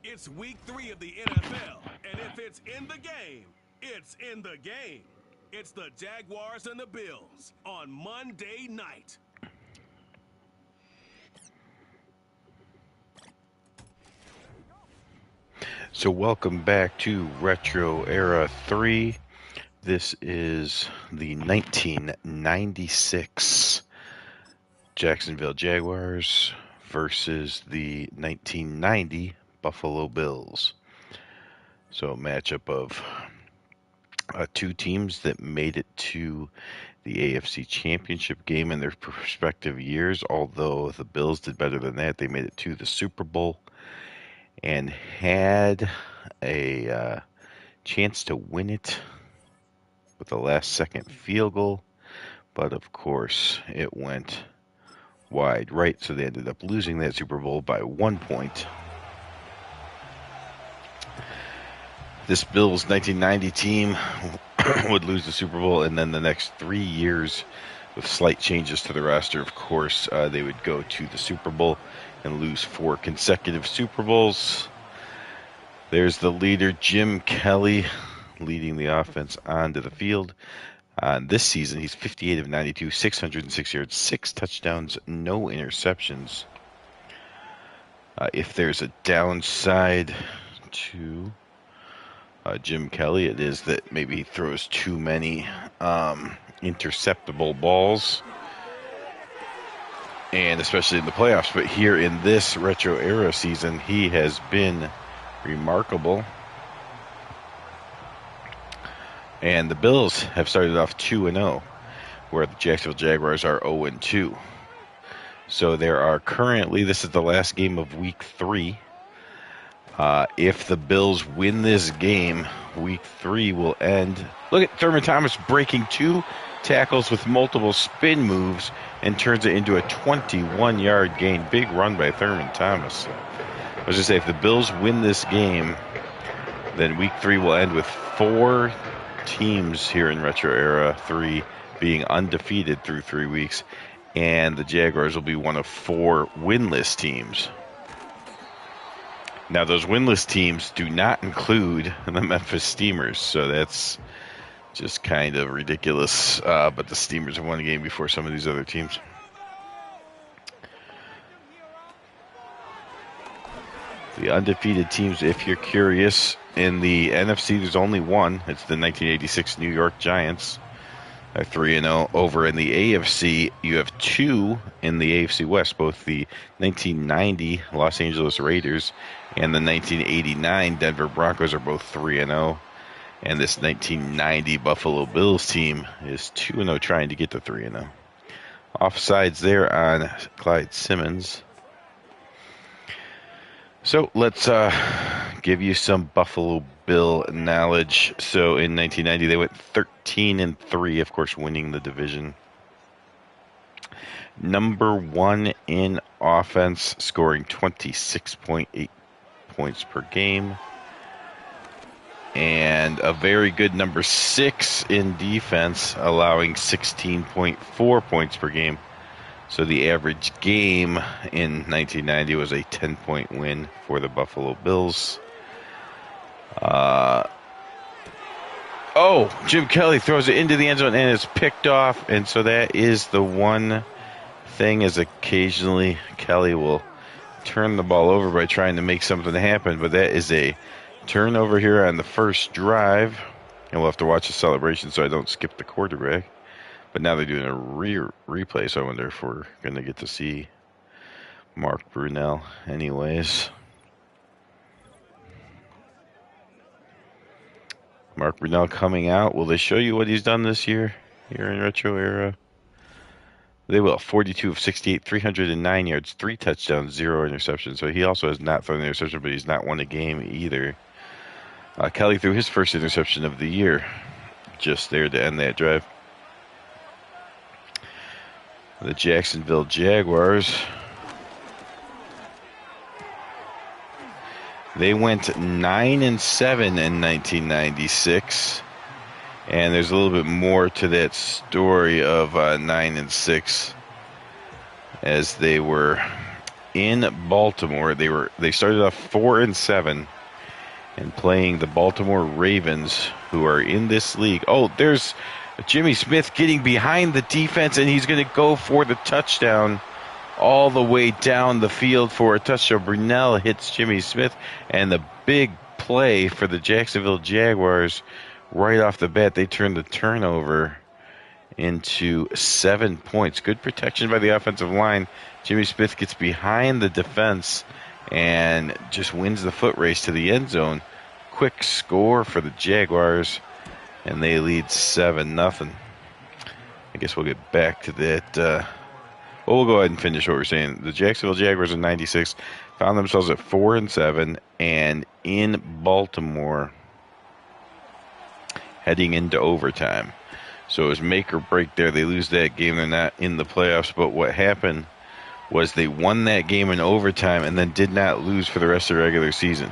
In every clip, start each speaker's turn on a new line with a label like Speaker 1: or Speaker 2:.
Speaker 1: It's week 3 of the NFL, and if it's in the game, it's in the game. It's the Jaguars and the Bills on Monday night.
Speaker 2: So welcome back to Retro Era 3. This is the 1996 Jacksonville Jaguars versus the 1990 Buffalo Bills. So a matchup of two teams that made it to the AFC Championship game in their respective years. Although the Bills did better than that, they made it to the Super Bowl and had a chance to win it with the last-second field goal, but of course it went wide right, so they ended up losing that Super Bowl by 1 point. This Bills 1990 team would lose the Super Bowl, and then the next 3 years, with slight changes to the roster, of course, they would go to the Super Bowl and lose 4 consecutive Super Bowls. There's the leader, Jim Kelly, leading the offense onto the field. This season, he's 58 of 92, 606 yards, 6 touchdowns, no interceptions. If there's a downside to Jim Kelly, it is that maybe he throws too many interceptable balls, and especially in the playoffs. But here in this retro era season, he has been remarkable. And the Bills have started off 2-0, where the Jacksonville Jaguars are 0-2. So there are currently, this is the last game of week 3. If the Bills win this game, week 3 will end. Look at Thurman Thomas breaking 2 tackles with multiple spin moves and turns it into a 21-yard gain. Big run by Thurman Thomas. I was just saying, if the Bills win this game, then week 3 will end with 4 teams here in Retro Era 3 being undefeated through 3 weeks, and the Jaguars will be one of 4 winless teams. Now, those winless teams do not include the Memphis Steamers, so that's just kind of ridiculous. But the Steamers have won a game before some of these other teams. The undefeated teams, if you're curious, in the NFC, there's only one. It's the 1986 New York Giants. They're 3-0. Over in the AFC, you have 2 in the AFC West, both the 1990 Los Angeles Raiders and the 1989 Denver Broncos are both 3-0. And this 1990 Buffalo Bills team is 2-0, trying to get to 3-0. Offsides there on Clyde Simmons. So let's give you some Buffalo Bill knowledge. So in 1990, they went 13-3, of course, winning the division. Number 1 in offense, scoring 26.8 points per game. And a very good number 6 in defense, allowing 16.4 points per game. So the average game in 1990 was a 10-point win for the Buffalo Bills. Jim Kelly throws it into the end zone and it's picked off. And so that is the one thing, is occasionally Kelly will turn the ball over by trying to make something happen. But that is a turnover here on the first drive. And we'll have to watch the celebration so I don't skip the quarterback. But now they're doing a replay, so I wonder if we're going to get to see Mark Brunell anyways. Mark Brunell coming out. Will they show you what he's done this year here in Retro Era? They will. 42 of 68, 309 yards, 3 touchdowns, 0 interceptions. So he also has not thrown an interception, but he's not won a game either. Kelly threw his first interception of the year just there to end that drive. The Jacksonville Jaguars, they went 9-7 in 1996, and there's a little bit more to that story of 9-6, as they were in Baltimore. They started off 4-7 and playing the Baltimore Ravens, who are in this league. Oh, there's Jimmy Smith getting behind the defense, and he's going to go for the touchdown all the way down the field for a touchdown. Brunell hits Jimmy Smith, and the big play for the Jacksonville Jaguars right off the bat, they turn the turnover into 7 points. Good protection by the offensive line. Jimmy Smith gets behind the defense and just wins the foot race to the end zone. Quick score for the Jaguars, and they lead 7-0. I guess we'll get back to that. Well, we'll go ahead and finish what we're saying. The Jacksonville Jaguars in '96 found themselves at 4-7 and in Baltimore heading into overtime. So it was make or break there. They lose that game, they're not in the playoffs. But what happened was they won that game in overtime and then did not lose for the rest of the regular season,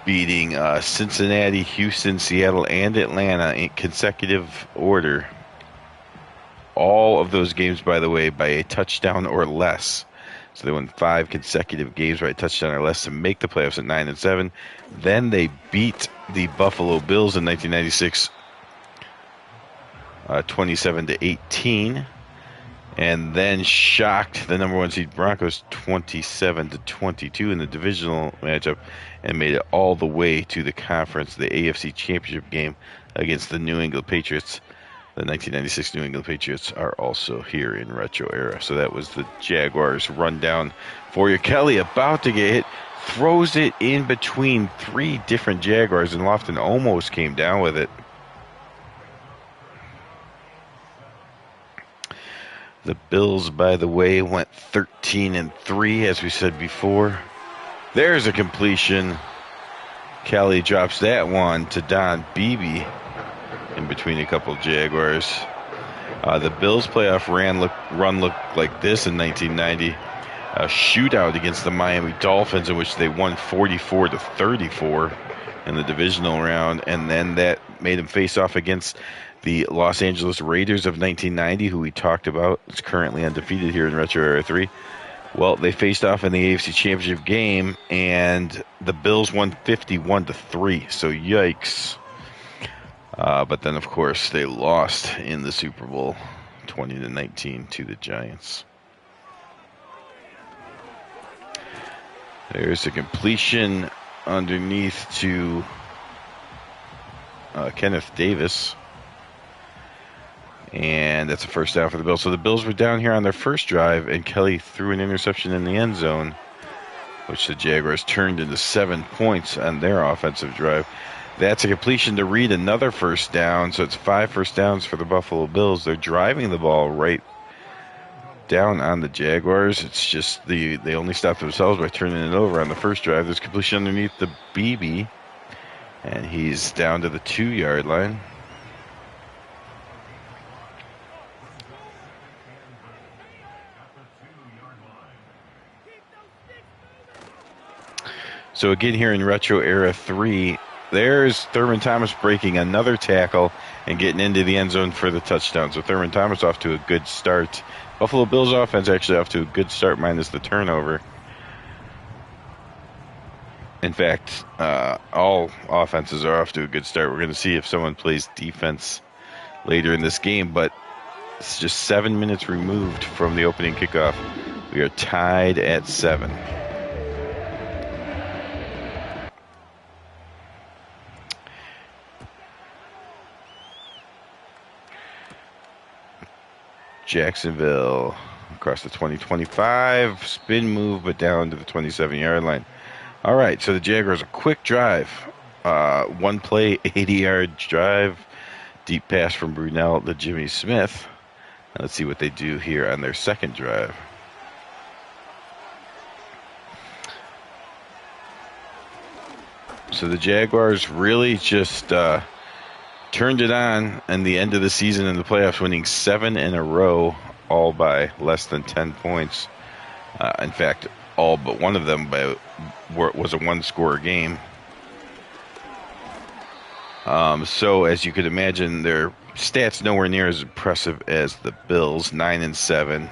Speaker 2: beating Cincinnati, Houston, Seattle, and Atlanta in consecutive order. All of those games, by the way, by a touchdown or less. So they won 5 consecutive games by a touchdown or less to make the playoffs at 9-7. Then they beat the Buffalo Bills in 1996, 27-18, and then shocked the number 1 seed Broncos 27-22 in the divisional matchup, and made it all the way to the conference, the AFC Championship game against the New England Patriots. The 1996 New England Patriots are also here in Retro Era. So that was the Jaguars rundown for you. Kelly about to get hit, throws it in between 3 different Jaguars, and Lofton almost came down with it. The Bills, by the way, went 13-3, as we said before. There's a completion. Kelly drops that one to Don Beebe in between a couple of Jaguars. The Bills' playoff run looked like this in 1990. A shootout against the Miami Dolphins in which they won 44-34 in the divisional round, and then that made them face off against the Los Angeles Raiders of 1990, who we talked about. It's currently undefeated here in Retro Era 3. Well, they faced off in the AFC Championship game, and the Bills won 51-3, so yikes. But then, of course, they lost in the Super Bowl 20-19 to the Giants. There's a completion underneath to Kenneth Davis. And that's a first down for the Bills. So the Bills were down here on their first drive, and Kelly threw an interception in the end zone, which the Jaguars turned into 7 points on their offensive drive. That's a completion to Reed, another first down. So it's 5 first downs for the Buffalo Bills. They're driving the ball right down on the Jaguars. It's just they only stopped themselves by turning it over on the first drive. There's completion underneath the BB, and he's down to the 2-yard line. So again, here in Retro Era 3, there's Thurman Thomas breaking another tackle and getting into the end zone for the touchdown. So Thurman Thomas off to a good start. Buffalo Bills offense actually off to a good start minus the turnover. In fact, all offenses are off to a good start. We're going to see if someone plays defense later in this game, but it's just 7 minutes removed from the opening kickoff. We are tied at 7. Jacksonville across the 20-25, spin move, but down to the 27-yard line. All right, so the Jaguars, a quick drive, 1 play, 80-yard drive, deep pass from Brunell to Jimmy Smith. Now let's see what they do here on their second drive. So the Jaguars really just turned it on in the end of the season in the playoffs, winning 7 in a row, all by less than 10 points. In fact, all but one of them was a 1-score game. So as you could imagine, their stats nowhere near as impressive as the Bills, 9-7,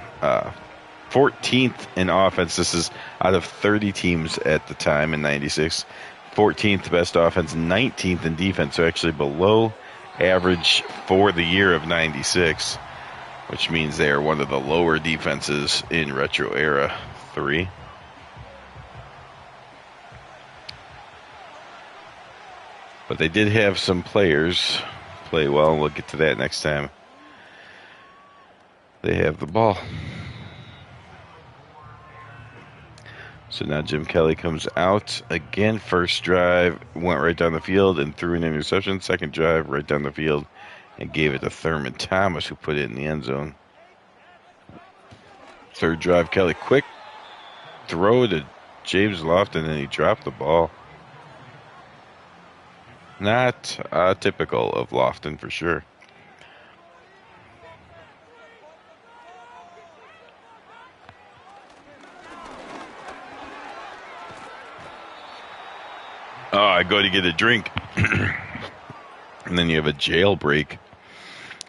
Speaker 2: 14th in offense. This is out of 30 teams at the time in 96. 14th best offense, 19th in defense, so actually below average for the year of 96, which means they are one of the lower defenses in Retro Era 3. But they did have some players play well, and we'll get to that next time they have the ball. So now Jim Kelly comes out again. First drive, went right down the field and threw an interception. Second drive, right down the field and gave it to Thurman Thomas, who put it in the end zone. Third drive, Kelly, quick throw to James Lofton, and he dropped the ball. Not typical of Lofton for sure. Oh, I go to get a drink. And then you have a jailbreak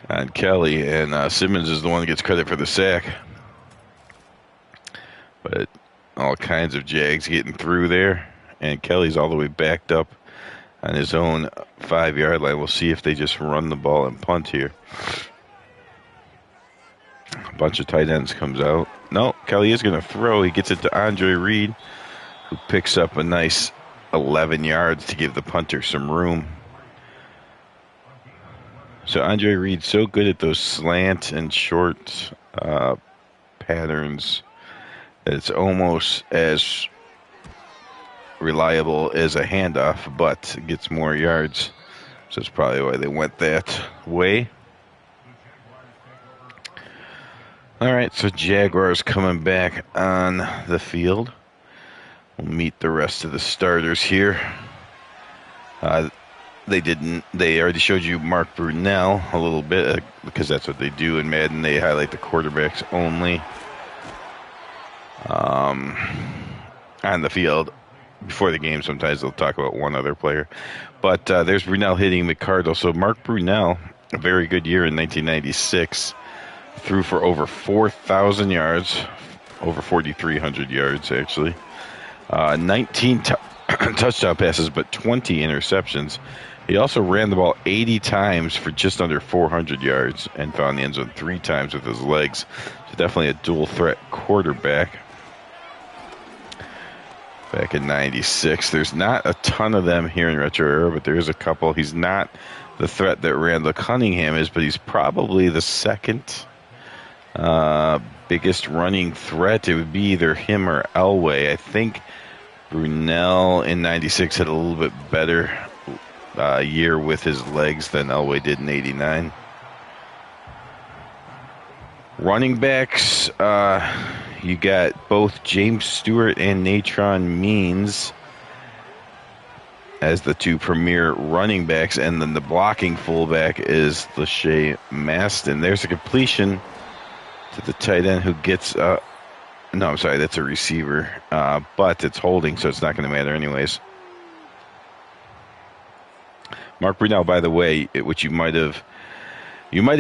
Speaker 2: on Kelly, and Simmons is the one that gets credit for the sack. But all kinds of Jags getting through there, and Kelly's all the way backed up on his own 5-yard line. We'll see if they just run the ball and punt here. A bunch of tight ends comes out. No, Kelly is going to throw. He gets it to Andre Reed, who picks up a nice 11 yards to give the punter some room. So Andre Reed's so good at those slant and short patterns that it's almost as reliable as a handoff, but gets more yards. So that's probably why they went that way. All right, so Jaguars coming back on the field. We'll meet the rest of the starters here. They already showed you Mark Brunell a little bit because that's what they do in Madden. They highlight the quarterbacks only on the field. Before the game, sometimes they'll talk about one other player. But there's Brunell hitting McCardle. So Mark Brunell, a very good year in 1996, threw for over 4,000 yards, over 4,300 yards actually. 19 touchdown passes, but 20 interceptions. He also ran the ball 80 times for just under 400 yards and found the end zone 3 times with his legs. So definitely a dual threat quarterback. Back in 96. There's not a ton of them here in Retro Era, but there is a couple. He's not the threat that Randall Cunningham is, but he's probably the second biggest running threat. It would be either him or Elway. I think Brunell in 96 had a little bit better year with his legs than Elway did in 89. Running backs, you got both James Stewart and Natron Means as the two premier running backs, and then the blocking fullback is Lachey Maston. There's a completion to the tight end who gets no, I'm sorry, that's a receiver, but it's holding, so it's not going to matter anyways. Mark Brunell, by the way, which you might have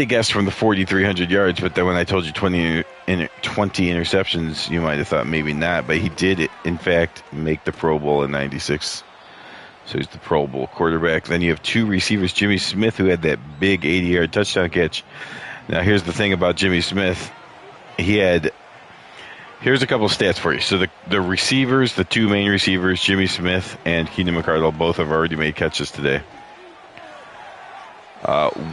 Speaker 2: guessed from the 4,300 yards, but then when I told you 20 interceptions, you might have thought maybe not. But he did, in fact, make the Pro Bowl in 96. So he's the Pro Bowl quarterback. Then you have 2 receivers, Jimmy Smith, who had that big 80-yard touchdown catch. Now, here's the thing about Jimmy Smith. Here's a couple stats for you. So the receivers, the 2 main receivers, Jimmy Smith and Keenan McCardle, both have already made catches today.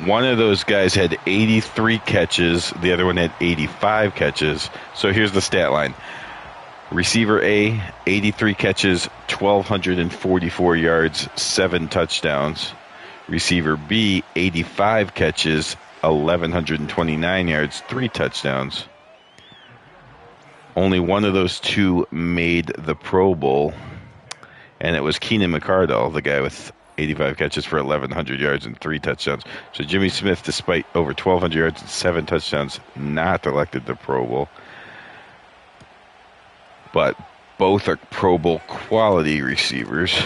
Speaker 2: One of those guys had 83 catches. The other one had 85 catches. So here's the stat line. Receiver A, 83 catches, 1,244 yards, 7 touchdowns. Receiver B, 85 catches, 1,129 yards, 3 touchdowns. Only one of those 2 made the Pro Bowl, and it was Keenan McCardle, the guy with 85 catches for 1,100 yards and 3 touchdowns. So Jimmy Smith, despite over 1,200 yards and 7 touchdowns, not elected to Pro Bowl. But both are Pro Bowl quality receivers.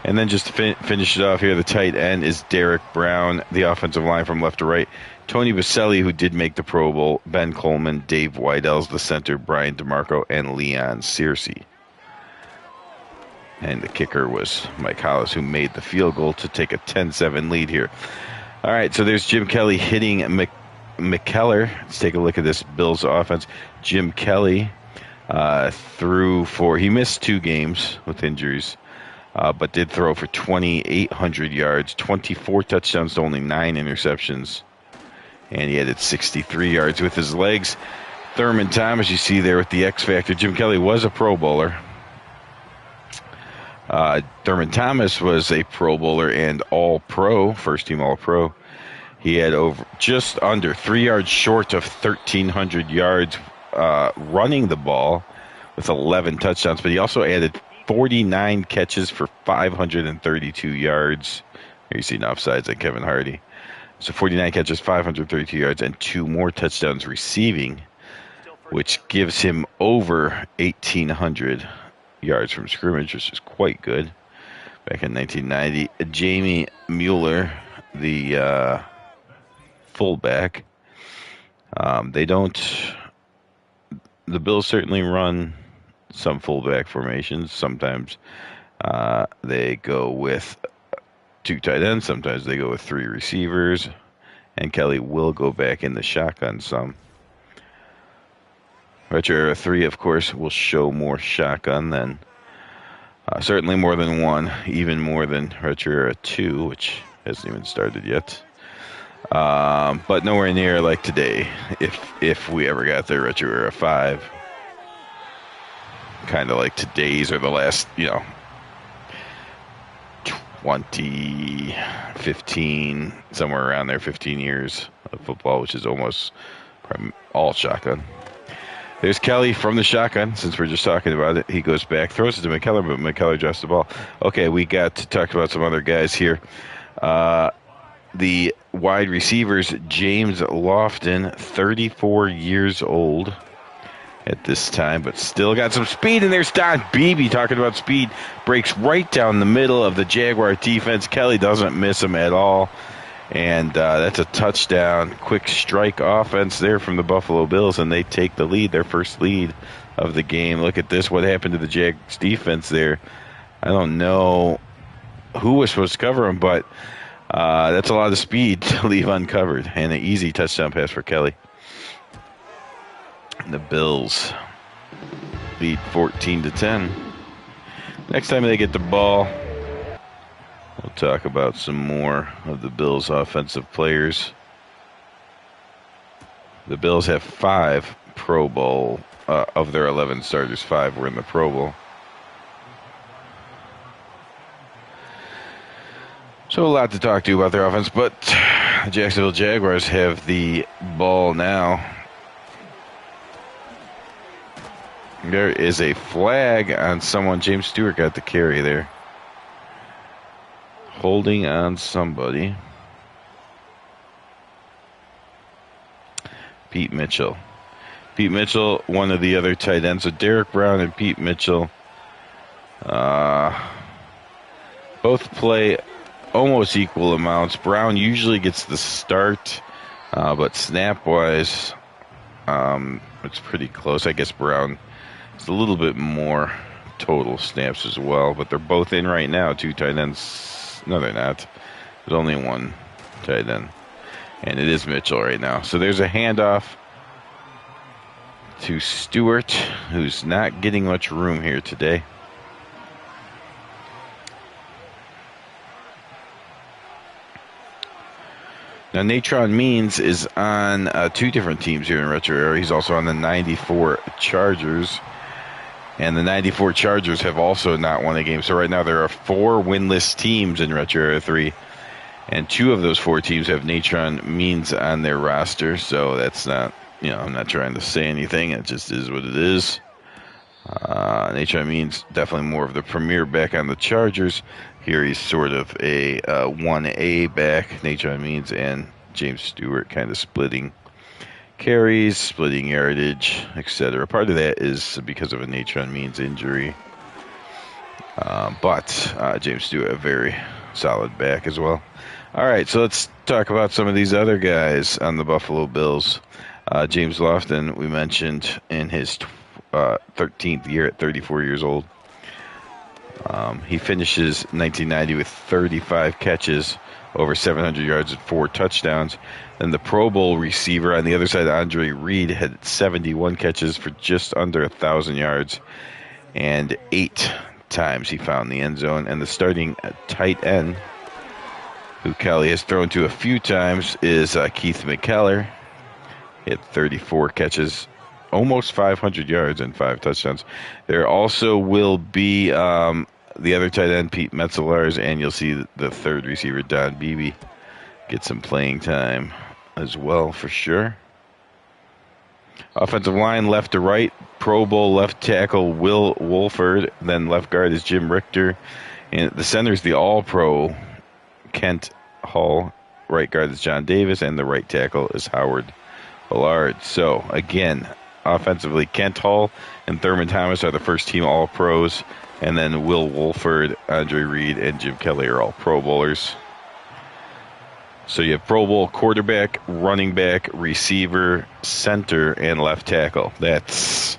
Speaker 2: And then just to finish it off here, the tight end is Derek Brown. The offensive line from left to right, Tony Baselli, who did make the Pro Bowl, Ben Coleman, Dave Whitell's the center, Brian DeMarco, and Leon Searcy. And the kicker was Mike Hollis, who made the field goal to take a 10-7 lead here. All right, so there's Jim Kelly hitting McKellar. Let's take a look at this Bills offense. Jim Kelly threw for, he missed 2 games with injuries, but did throw for 2,800 yards, 24 touchdowns to only 9 interceptions. And he added 63 yards with his legs. Thurman Thomas, you see there with the X Factor. Jim Kelly was a Pro Bowler. Thurman Thomas was a Pro Bowler and All-Pro, first-team All-Pro. He had just under 3 yards short of 1,300 yards running the ball with 11 touchdowns, but he also added 49 catches for 532 yards. Here you see an offsides on Kevin Hardy. So 49 catches, 532 yards, and 2 more touchdowns receiving, which gives him over 1,800 yards from scrimmage, which is quite good. Back in 1990, Jamie Mueller, the fullback. The Bills certainly run some fullback formations. Sometimes they go with 2 tight ends. Sometimes they go with 3 receivers. And Kelly will go back in the shotgun some. Retro Era 3, of course, will show more shotgun than, certainly more than 1, even more than Retro Era 2, which hasn't even started yet. But nowhere near like today, if we ever got there. Retro Era 5. Kind of like today's or the last, 20, 15, somewhere around there, 15 years of football, which is almost all shotgun. There's Kelly from the shotgun, since we're just talking about it. He goes back, throws it to McKellar, but McKellar drops the ball. Okay, we got to talk about some other guys here. The wide receivers, James Lofton, 34 years old at this time, but still got some speed. And there's Don Beebe talking about speed. Breaks right down the middle of the Jaguar defense. Kelly doesn't miss him at all. And that's a touchdown. Quick strike offense there from the Buffalo Bills, and they take the lead, their first lead of the game. Look at this, what happened to the Jags defense there. I don't know who was supposed to cover him, but that's a lot of speed to leave uncovered. And an easy touchdown pass for Kelly. The Bills lead 14-10. Next time they get the ball, we'll talk about some more of the Bills' offensive players. The Bills have 5 Pro Bowl. Of their 11 starters, 5 were in the Pro Bowl. So a lot to talk to about their offense, but the Jacksonville Jaguars have the ball now. There is a flag on someone. James Stewart got the carry there. Holding on somebody. Pete Mitchell. Pete Mitchell, one of the other tight ends. So Derek Brown and Pete Mitchell both play almost equal amounts. Brown usually gets the start, but snap-wise, it's pretty close. I guess Brown is a little bit more total snaps as well, but they're both in right now, 2 tight ends. No, they're not. There's only 1 tight end, and it is Mitchell right now. So there's a handoff to Stewart, who's not getting much room here today. Now, Natron Means is on 2 different teams here in Retro Era. He's also on the 94 Chargers. And the 94 Chargers have also not won a game. So right now there are 4 winless teams in Retro Era 3. And 2 of those 4 teams have Natron Means on their roster. So that's not, I'm not trying to say anything. It just is what it is. Natron Means definitely more of the premier back on the Chargers. Here he's sort of a 1A back. Natron Means and James Stewart kind of splitting carries, splitting yardage, etc. Part of that is because of a Natron Means injury. But James Stewart, a very solid back as well. All right, so let's talk about some of these other guys on the Buffalo Bills. James Lofton, we mentioned in his 13th year at 34 years old. He finishes 1990 with 35 catches, over 700 yards and 4 touchdowns. And the Pro Bowl receiver on the other side, Andre Reed, had 71 catches for just under 1,000 yards, and 8 times he found the end zone. And the starting tight end, who Kelly has thrown to a few times, is Keith McKellar. He had 34 catches, almost 500 yards and 5 touchdowns. There also will be the other tight end, Pete Metzelaars, and you'll see the third receiver, Don Beebe, get some playing time as well for sure. Offensive line, left to right, Pro Bowl left tackle Will Wolford, then left guard is Jim Richter, and the center is the All-Pro Kent Hall, right guard is John Davis, and the right tackle is Howard Ballard. So, again, offensively, Kent Hall and Thurman Thomas are the first team All-Pros, and then Will Wolford, Andre Reed, and Jim Kelly are all Pro Bowlers. So you have Pro Bowl quarterback, running back, receiver, center, and left tackle. That's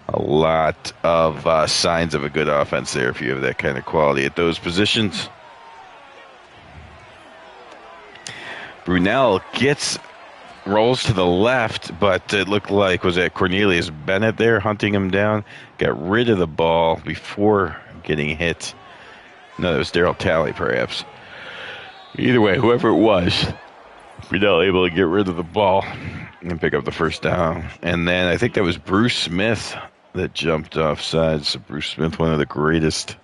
Speaker 2: a lot of signs of a good offense there if you have that kind of quality at those positions. Brunell rolls to the left, but it looked like, was that Cornelius Bennett there hunting him down? Got rid of the ball before getting hit. No, it was Darryl Talley, perhaps. Either way, whoever it was, Brunell able to get rid of the ball and pick up the first down. And then I think that was Bruce Smith that jumped off sides. So Bruce Smith, one of the greatest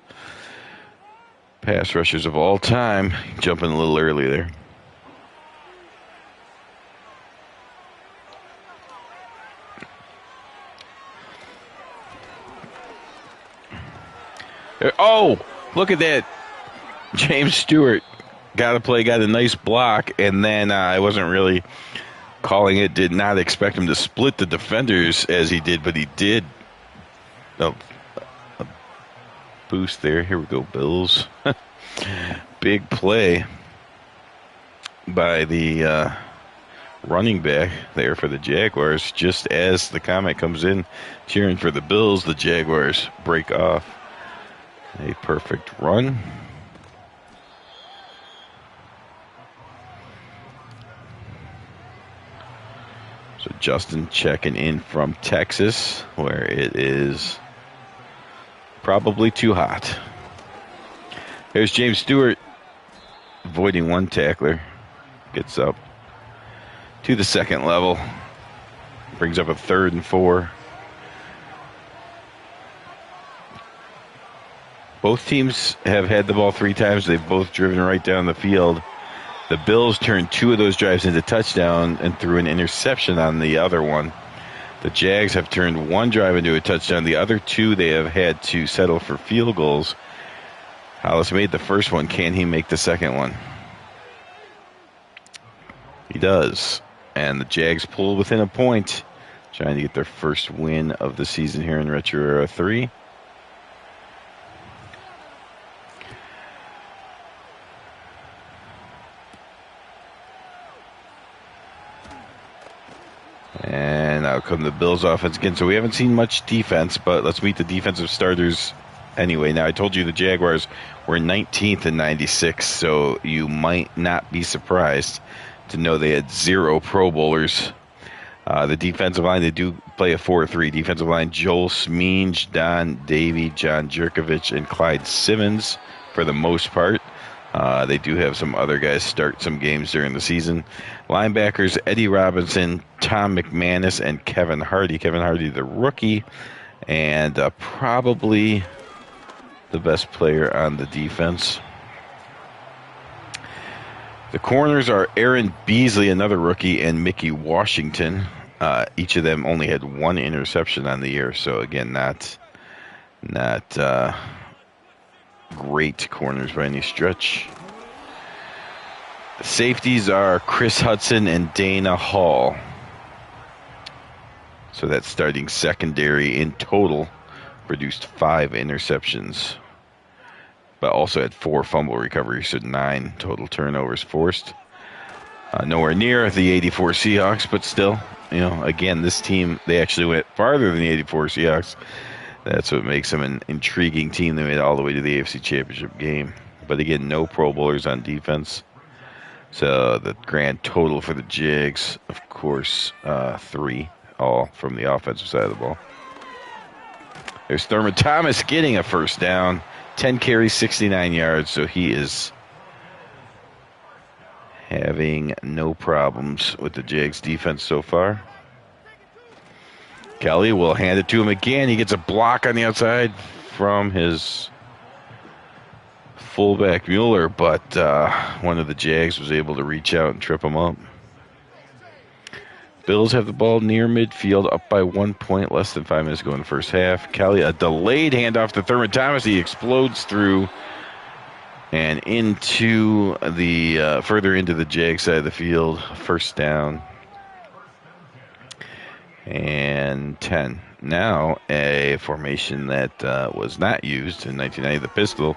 Speaker 2: pass rushers of all time, jumping a little early there. Oh, look at that. James Stewart got a nice block, and then I wasn't really calling it, did not expect him to split the defenders as he did, but he did. A boost there. Here we go, Bills. Big play by the running back there for the Jaguars. Just as the comment comes in, cheering for the Bills, the Jaguars break off a perfect run. So Justin checking in from Texas, where it is probably too hot. There's James Stewart avoiding one tackler. Gets up to the second level. Brings up a 3rd and 4. Both teams have had the ball 3 times. They've both driven right down the field. The Bills turned 2 of those drives into touchdown and threw an interception on the other one. The Jags have turned 1 drive into a touchdown. The other 2 they have had to settle for field goals. Hollis made the first one. Can he make the second one? He does. And the Jags pull within a point, trying to get their first win of the season here in Retro Era 3. And now come the Bills offense again. So we haven't seen much defense, but let's meet the defensive starters anyway. Now, I told you the Jaguars were 19th in 96, so you might not be surprised to know they had 0 Pro Bowlers. The defensive line, they do play a 4-3. Defensive line, Joel Smeenge, Don Davey, John Jerkovich, and Clyde Simmons for the most part. They do have some other guys start some games during the season. Linebackers, Eddie Robinson, Tom McManus, and Kevin Hardy. Kevin Hardy, the rookie, and probably the best player on the defense. The corners are Aaron Beasley, another rookie, and Mickey Washington. Each of them only had 1 interception on the year, so again, not great corners by any stretch. The safeties are Chris Hudson and Dana Hall. So that starting secondary in total produced 5 interceptions. but also had 4 fumble recoveries, so 9 total turnovers forced. Nowhere near the 84 Seahawks, but still, again, this team, they actually went farther than the 84 Seahawks. That's what makes them an intriguing team. They made it all the way to the AFC Championship game. But again, no Pro Bowlers on defense. So the grand total for the Jags, of course, 3, all from the offensive side of the ball. There's Thurman Thomas getting a first down. 10 carries, 69 yards, so he is having no problems with the Jags defense so far. Kelly will hand it to him again. He gets a block on the outside from his fullback Mueller, but one of the Jags was able to reach out and trip him up. Bills have the ball near midfield, up by 1 point, less than 5 minutes to go in the first half. Kelly, a delayed handoff to Thurman Thomas. He explodes through and into the further into the Jag side of the field. First down and 10. Now a formation that was not used in 1990, the pistol.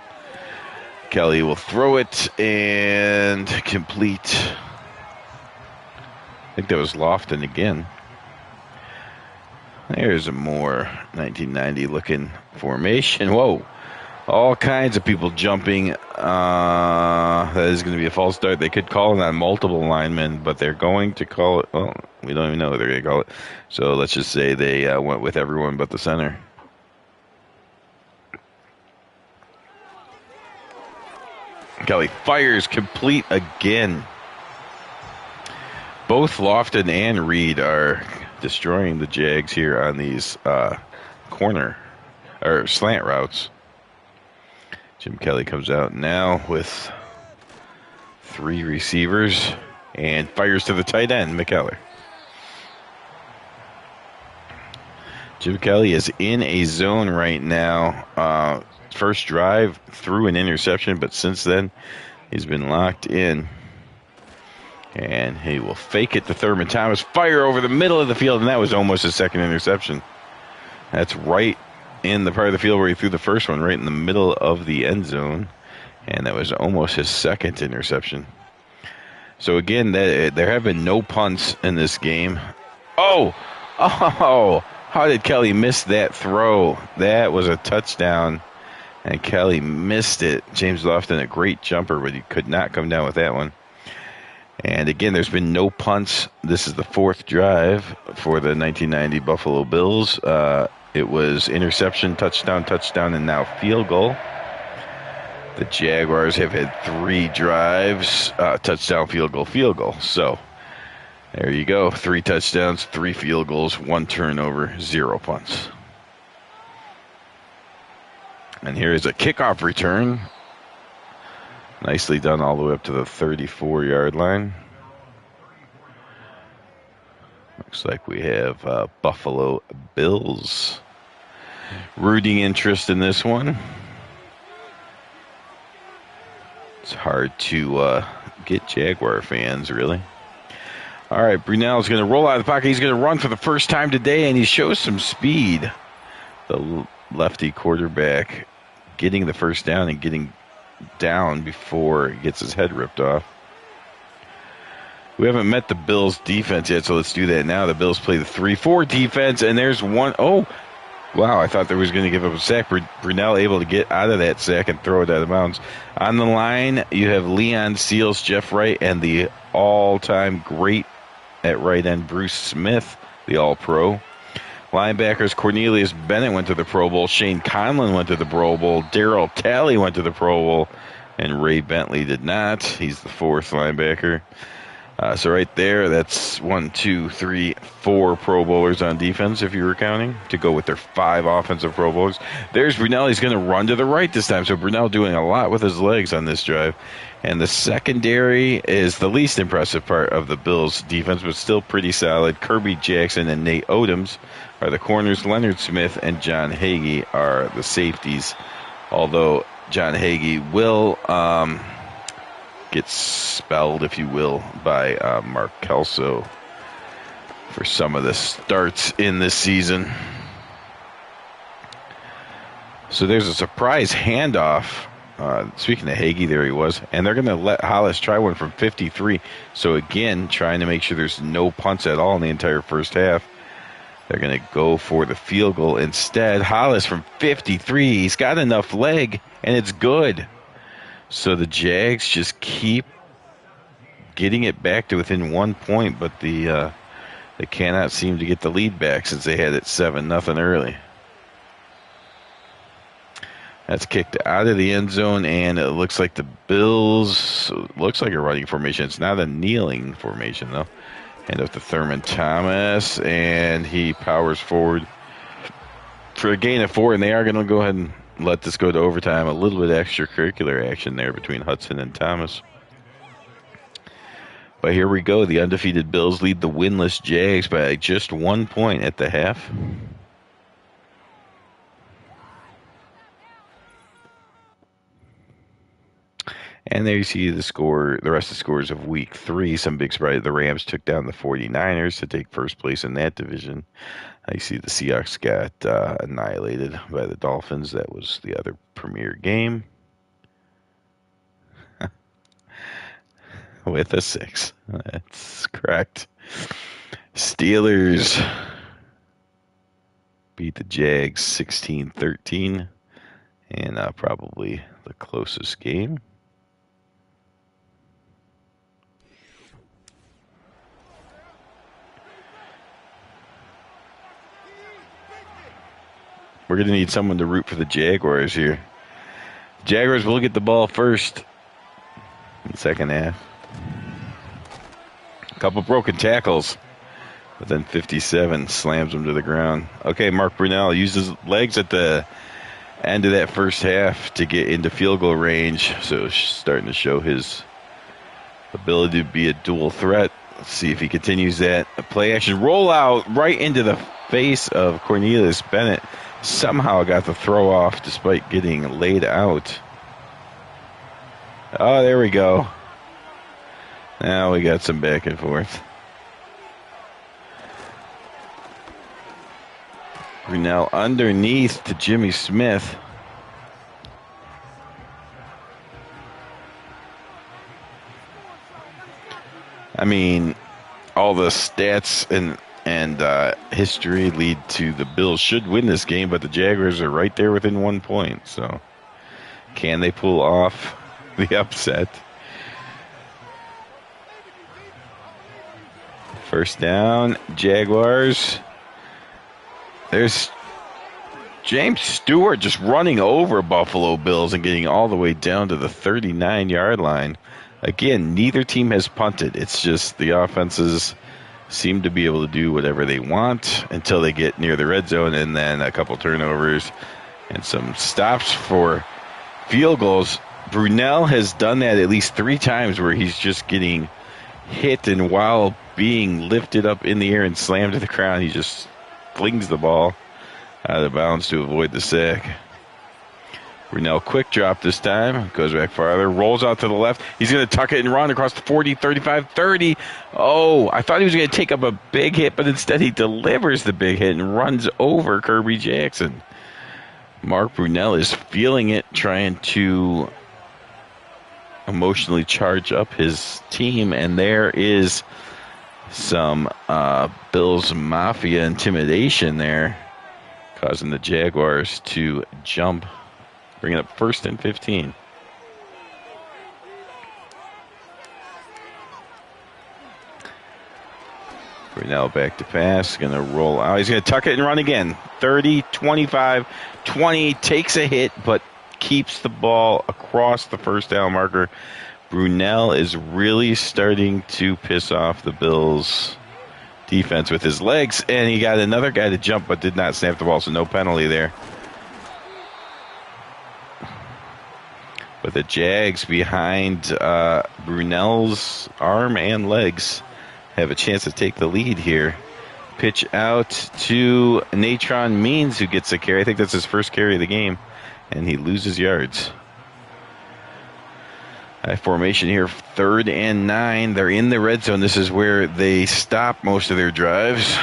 Speaker 2: Kelly will throw it and complete. I think that was Lofton again. There's a more 1990 looking formation. Whoa. All kinds of people jumping. That is going to be a false start. They could call it on multiple linemen, but they're going to call it. Well, we don't even know what they're going to call it. So let's just say they went with everyone but the center. Kelly fires complete again. Both Lofton and Reed are destroying the Jags here on these corner or slant routes. Jim Kelly comes out now with 3 receivers and fires to the tight end, McKellar. Jim Kelly is in a zone right now. First drive threw an interception, but since then he's been locked in. And he will fake it to Thurman Thomas. Fire over the middle of the field, and that was almost his second interception. That's right in the part of the field where he threw the first one, right in the middle of the end zone. And that was almost his second interception. So again, there have been no punts in this game. Oh! How did Kelly miss that throw? That was a touchdown, and Kelly missed it. James Lofton, a great jumper, but he could not come down with that one. And again, there's been no punts. This is the 4th drive for the 1990 Buffalo Bills. It was interception, touchdown, and now field goal. The Jaguars have had 3 drives, touchdown, field goal. So there you go. 3 touchdowns, 3 field goals, 1 turnover, 0 punts. And here is a kickoff return. Nicely done all the way up to the 34-yard line. Looks like we have Buffalo Bills rooting interest in this one. It's hard to get Jaguar fans, really. All right, Brunell's going to roll out of the pocket. He's going to run for the first time today, and he shows some speed. The lefty quarterback getting the first down and getting down before he gets his head ripped off. We haven't met the Bills defense yet, so let's do that now. The Bills play the 3-4 defense, and there's one. Oh, wow, I thought they was going to give up a sack. Brunell able to get out of that sack and throw it out of bounds. On the line, you have Leon Seals, Jeff Wright, and the all-time great at right end, Bruce Smith, the all-pro. Linebackers, Cornelius Bennett went to the Pro Bowl. Shane Conlon went to the Pro Bowl. Darryl Talley went to the Pro Bowl. And Ray Bentley did not. He's the 4th linebacker. So right there, that's 1, 2, 3, 4 Pro Bowlers on defense, if you were counting, to go with their 5 offensive Pro Bowlers. There's Brunell. He's going to run to the right this time. So Brunell doing a lot with his legs on this drive. And the secondary is the least impressive part of the Bills' defense, but still pretty solid. Kirby Jackson and Nate Odoms are the corners. Leonard Smith and John Hagee are the safeties, although John Hagee will get spelled, if you will, by Mark Kelso for some of the starts in this season. So there's a surprise handoff Speaking of Hagee, there he was. And they're going to let Hollis try one from 53. So, again, trying to make sure there's no punts at all in the entire first half. They're going to go for the field goal instead. Hollis from 53. He's got enough leg, and it's good. So the Jags just keep getting it back to within 1 point, but they cannot seem to get the lead back since they had it 7-0 early. That's kicked out of the end zone, and it looks like the Bills, looks like a running formation. It's not a kneeling formation, though. Hand off to Thurman Thomas, and he powers forward for a gain of 4, and they are going to go ahead and let this go to overtime. A little bit of extracurricular action there between Hudson and Thomas. But here we go. The undefeated Bills lead the winless Jags by just 1 point at the half. And there you see the score, the rest of the scores of week 3. Some big surprise. The Rams took down the 49ers to take first place in that division. You see the Seahawks got annihilated by the Dolphins. That was the other premier game. With a 6. That's correct. Steelers beat the Jags 16-13. And probably the closest game. We're going to need someone to root for the Jaguars here. Jaguars will get the ball first in the second half. A couple broken tackles, but then 57 slams him to the ground. Okay, Mark Brunell used his legs at the end of that first half to get into field goal range, so starting to show his ability to be a dual threat. Let's see if he continues that. A play action rollout right into the face of Cornelius Bennett. Somehow got the throw off despite getting laid out. Oh, there we go. Now we got some back and forth. Brunell underneath to Jimmy Smith. I mean, all the stats and history lead to the Bills should win this game, but the Jaguars are right there within 1 point. So can they pull off the upset? First down, Jaguars. There's James Stewart just running over Buffalo Bills and getting all the way down to the 39-yard line. Again, neither team has punted. It's just the offenses seem to be able to do whatever they want until they get near the red zone, and then a couple turnovers and some stops for field goals. Brunell has done that at least 3 times where he's just getting hit, and while being lifted up in the air and slammed to the ground, he just flings the ball out of bounds to avoid the sack. Brunell quick drop this time, goes back farther, rolls out to the left. He's going to tuck it and run across the 40, 35, 30. Oh, I thought he was going to take up a big hit, but instead he delivers the big hit and runs over Kirby Jackson. Mark Brunell is feeling it, trying to emotionally charge up his team, and there is some Bills Mafia intimidation there, causing the Jaguars to jump. Bring it up 1st and 15. Brunell back to pass. Going to roll out. He's going to tuck it and run again. 30, 25, 20. Takes a hit, but keeps the ball across the first down marker. Brunell is really starting to piss off the Bills' defense with his legs. And he got another guy to jump, but did not snap the ball, so no penalty there. But the Jags behind Brunell's arm and legs have a chance to take the lead here. Pitch out to Natron Means, who gets a carry. I think that's his first carry of the game, and he loses yards. Formation here, 3rd and 9. They're in the red zone. This is where they stop most of their drives.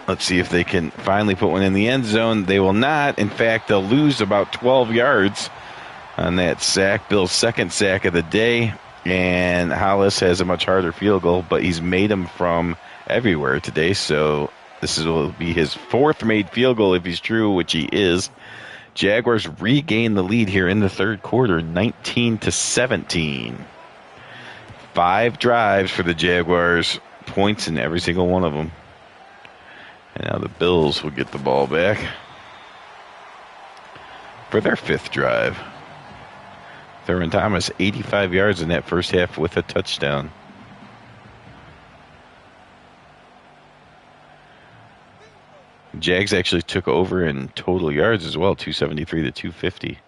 Speaker 2: Let's see if they can finally put one in the end zone. They will not. In fact, they'll lose about 12 yards. on that sack. Bill's second sack of the day. And Hollis has a much harder field goal, but he's made them from everywhere today. So this will be his fourth made field goal if he's true, which he is. Jaguars regain the lead here in the third quarter, 19-17. 5 drives for the Jaguars, points in every single one of them. And now the Bills will get the ball back for their 5th drive. Thurman Thomas, 85 yards in that first half with a touchdown. Jags actually took over in total yards as well, 273 to 250.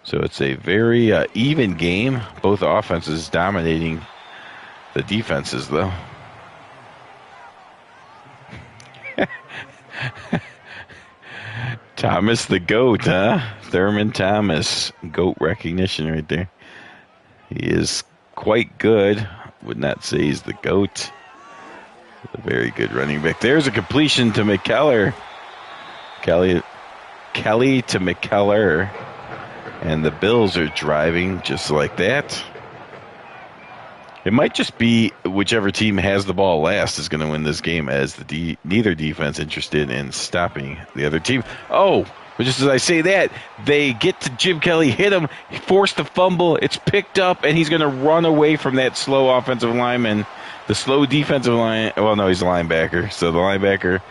Speaker 2: So it's a very even game. Both offenses dominating the defenses, though. Thomas the GOAT, huh? Thurman Thomas. GOAT recognition right there. He is quite good. Would not say he's the GOAT. A very good running back. There's a completion to McKellar. Kelly to McKellar. And the Bills are driving just like that. It might just be whichever team has the ball last is going to win this game, as neither defense interested in stopping the other team. Oh, but just as I say that, they get to Jim Kelly, hit him, forced the fumble, it's picked up, and he's going to run away from that slow offensive lineman. The slow defensive line, well, no, he's a linebacker. So the linebacker,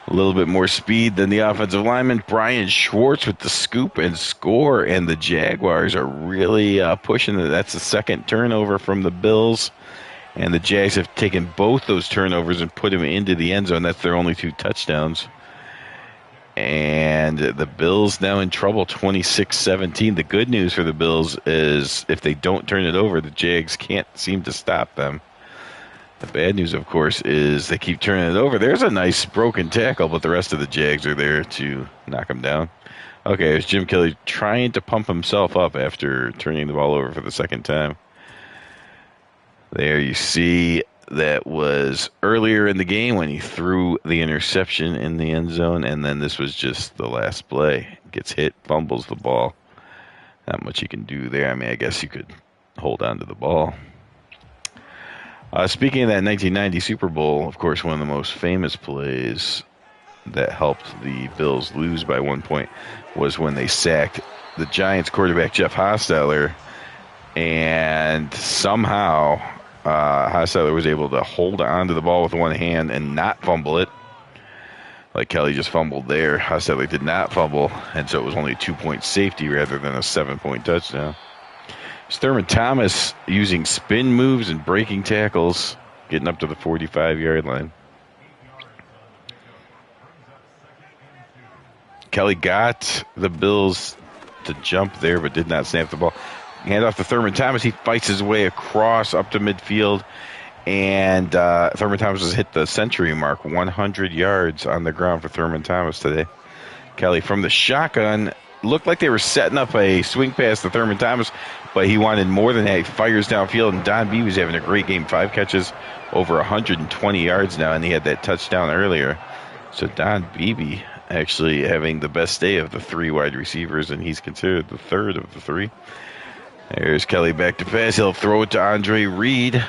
Speaker 2: a little bit more speed than the offensive lineman. Brian Schwartz with the scoop and score, and the Jaguars are really pushing it. That's the second turnover from the Bills, and the Jags have taken both those turnovers and put them into the end zone. That's their only 2 touchdowns. And the Bills now in trouble, 26-17. The good news for the Bills is if they don't turn it over, the Jags can't seem to stop them. The bad news, of course, is they keep turning it over. There's a nice broken tackle, but the rest of the Jags are there to knock him down. Okay, there's Jim Kelly trying to pump himself up after turning the ball over for the second time. There you see that was earlier in the game when he threw the interception in the end zone, and then this was just the last play. Gets hit, fumbles the ball. Not much you can do there. I mean, I guess you could hold on to the ball. Speaking of that 1990 Super Bowl, of course, one of the most famous plays that helped the Bills lose by 1 point was when they sacked the Giants quarterback Jeff Hostetler, and somehow Hostetler was able to hold on to the ball with one hand and not fumble it. Like Kelly just fumbled there, Hostetler did not fumble, and so it was only a 2-point safety rather than a 7-point touchdown. Thurman Thomas using spin moves and breaking tackles, getting up to the 45-yard line. Kelly got the Bills to jump there, but did not snap the ball. Hand off to Thurman Thomas. He fights his way across up to midfield, and Thurman Thomas has hit the century mark, 100 yards on the ground for Thurman Thomas today. Kelly from the shotgun. Looked like they were setting up a swing pass to Thurman Thomas, but he wanted more than that. He fires downfield, and Don B was having a great game. 5 catches, over 120 yards now, and he had that touchdown earlier. So Don Beebe actually having the best day of the 3 wide receivers, and he's considered the third of the 3. There's Kelly back to pass. He'll throw it to Andre Reed.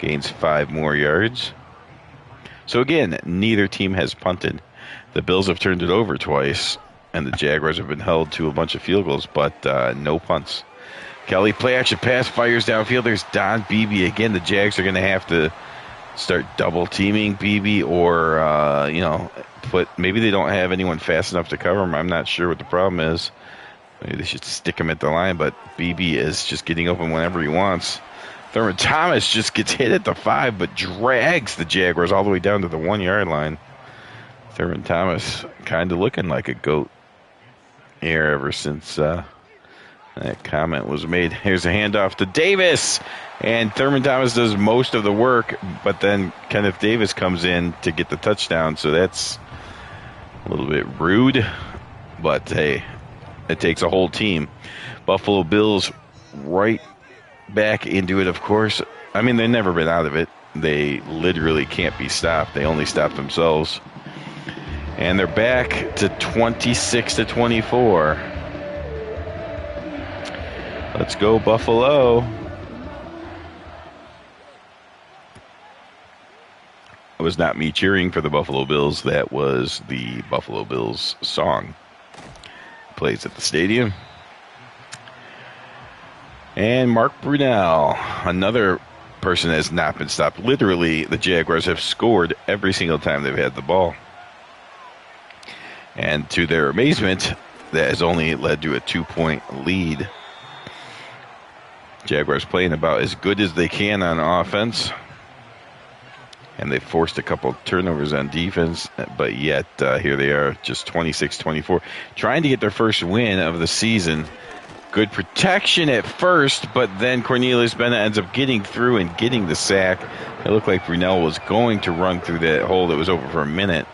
Speaker 2: Gains 5 more yards. So again, neither team has punted. The Bills have turned it over twice, and the Jaguars have been held to a bunch of field goals, but no punts. Kelly, play action pass, fires downfield. There's Don Beebe again. The Jags are going to have to start double teaming Beebe, or maybe they don't have anyone fast enough to cover him. I'm not sure what the problem is. Maybe they should stick him at the line, but Beebe is just getting open whenever he wants. Thurman Thomas just gets hit at the 5, but drags the Jaguars all the way down to the 1-yard line. Thurman Thomas kind of looking like a GOAT here ever since that comment was made. Here's a handoff to Davis, and Thurman Thomas does most of the work, but then Kenneth Davis comes in to get the touchdown, so that's a little bit rude, but hey, it takes a whole team. Buffalo Bills right back into it, of course. I mean, they've never been out of it. They literally can't be stopped. They only stop themselves. And they're back to 26-24. Let's go, Buffalo. It was not me cheering for the Buffalo Bills. That was the Buffalo Bills song. Plays at the stadium. And Mark Brunell, another person has not been stopped. Literally, the Jaguars have scored every single time they've had the ball. And to their amazement, that has only led to a 2-point lead. Jaguars playing about as good as they can on offense. And they've forced a couple turnovers on defense, but yet here they are, just 26-24, trying to get their first win of the season. Good protection at first, but then Cornelius Bennett ends up getting through and getting the sack. It looked like Brunell was going to run through that hole that was over for a minute,